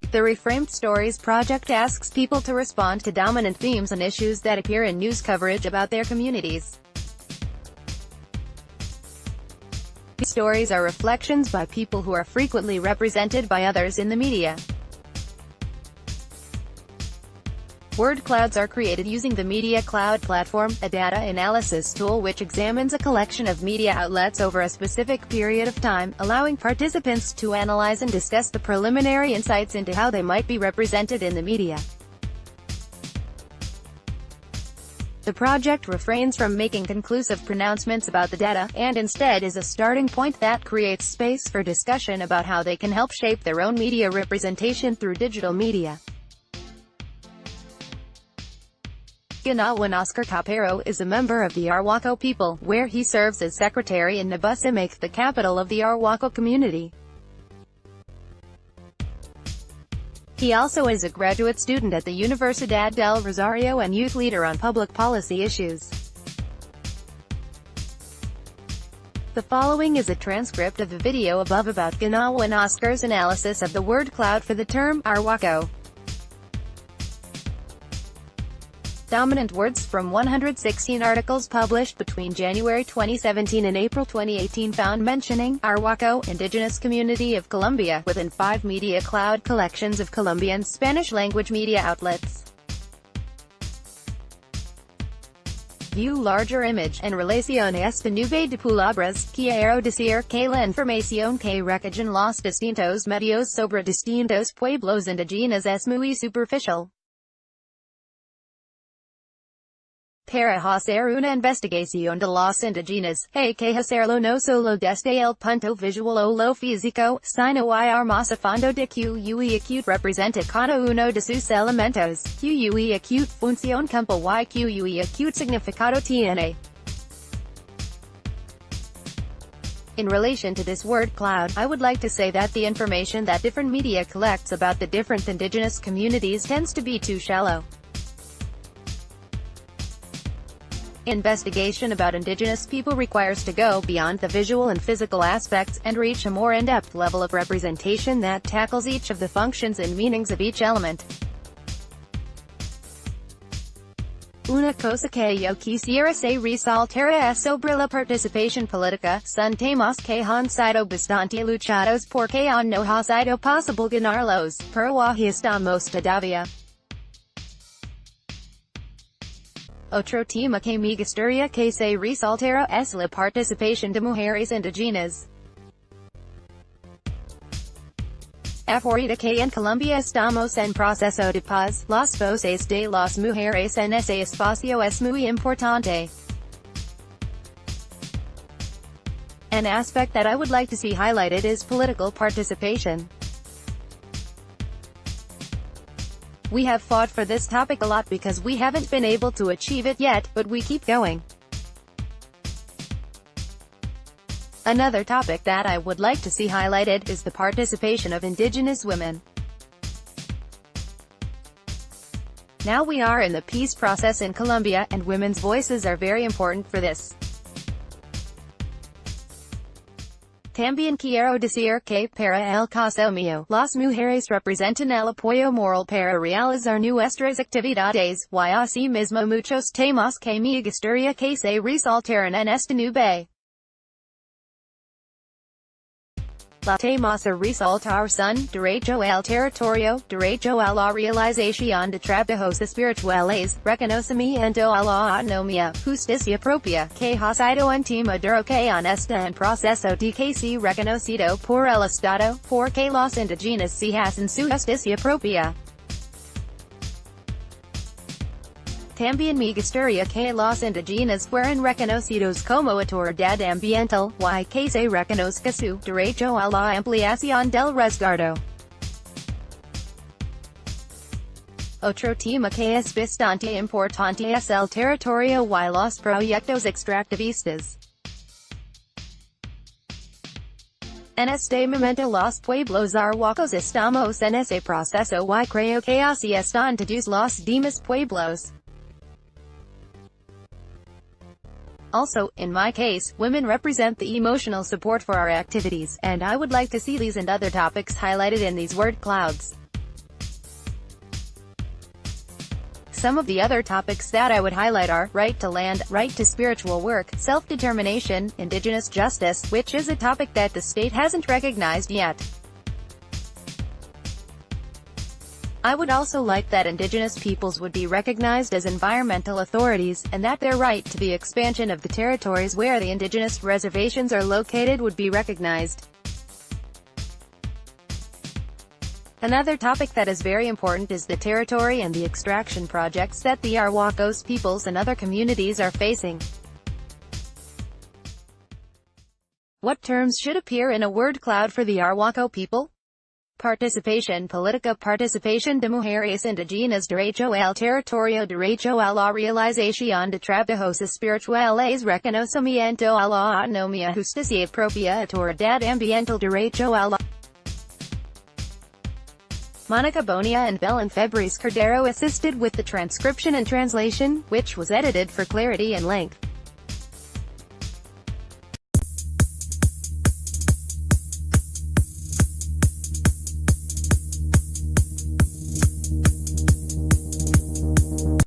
The Reframed Stories Project asks people to respond to dominant themes and issues that appear in news coverage about their communities. These stories are reflections by people who are frequently represented by others in the media. Word clouds are created using the Media Cloud platform, a data analysis tool which examines a collection of media outlets over a specific period of time, allowing participants to analyze and discuss the preliminary insights into how they might be represented in the media. The project refrains from making conclusive pronouncements about the data, and instead is a starting point that creates space for discussion about how they can help shape their own media representation through digital media. Ginawan Oscar Capero is a member of the Arhuaco people, where he serves as secretary in Nabusimic, the capital of the Arhuaco community. He also is a graduate student at the Universidad del Rosario and youth leader on public policy issues. The following is a transcript of the video above about Ginawan Oscar's analysis of the word cloud for the term Arhuaco. Dominant words from 116 articles published between January 2017 and April 2018 found mentioning Arhuaco, indigenous community of Colombia, within 5 media cloud collections of Colombian Spanish-language media outlets. View larger image, en relación a esta nube de palabras, quiero decir que la información que recogen los distintos medios sobre distintos pueblos indígenas es muy superficial. Para hacer una investigación de los indígenas, hay que hacerlo no solo desde el punto visual o lo físico, sino ir más a fondo de QUE acute representa cada uno de sus elementos, QUE acute función como y QUE acute significado tiene. In relation to this word cloud, I would like to say that the information that different media collects about the different indigenous communities tends to be too shallow. Investigation about indigenous people requires to go beyond the visual and physical aspects, and reach a more in-depth level of representation that tackles each of the functions and meanings of each element. Una cosa que yo quisiera se resaltar es sobre la participación política, son temas que han sido bastante luchados porque no ha sido posible ganarlos, pero ahí estamos todavía. Otro tema que me gustaría que se resaltara es la participación de mujeres indígenas. Ahorita que en Colombia estamos en proceso de paz, las voces de las mujeres en ese espacio es muy importante. An aspect that I would like to see highlighted is political participation. We have fought for this topic a lot because we haven't been able to achieve it yet, but we keep going. Another topic that I would like to see highlighted is the participation of indigenous women. Now we are in the peace process in Colombia, and women's voices are very important for this. También quiero decir que para el caso mío, las mujeres representan el apoyo moral para realizar nuestras actividades, y así mismo muchos temas que me gustaría que se resaltaran en esta nube. Los temas a resaltar son, derecho al territorio, derecho a la realización de trabajos espirituales, reconocimiento a la autonomía, justicia propia, que ha sido un tema duro que está en proceso de que sea reconocido por el Estado, porque los indígenas se hacen su justicia propia. También me gustaría que los indígenas fueran reconocidos como autoridad ambiental, y que se reconozca su derecho a la ampliación del resguardo. Otro tema que es bastante importante es el territorio y los proyectos extractivistas. En este momento los pueblos arhuacos estamos en ese proceso y creo que así están todos los demás pueblos. Also, in my case, women represent the emotional support for our activities, and I would like to see these and other topics highlighted in these word clouds. Some of the other topics that I would highlight are, right to land, right to spiritual work, self-determination, indigenous justice, which is a topic that the state hasn't recognized yet. I would also like that indigenous peoples would be recognized as environmental authorities, and that their right to the expansion of the territories where the indigenous reservations are located would be recognized. Another topic that is very important is the territory and the extraction projects that the Arhuacos peoples and other communities are facing. What terms should appear in a word cloud for the Arhuaco people? Participation política, participación de mujeres indígenas, derecho al territorio, derecho a la realización de trabajos espirituales, reconocimiento a la autonomía, justicia propia, autoridad ambiental, derecho a la... Monica Bonilla and Belen Febres Cordero assisted with the transcription and translation, which was edited for clarity and length.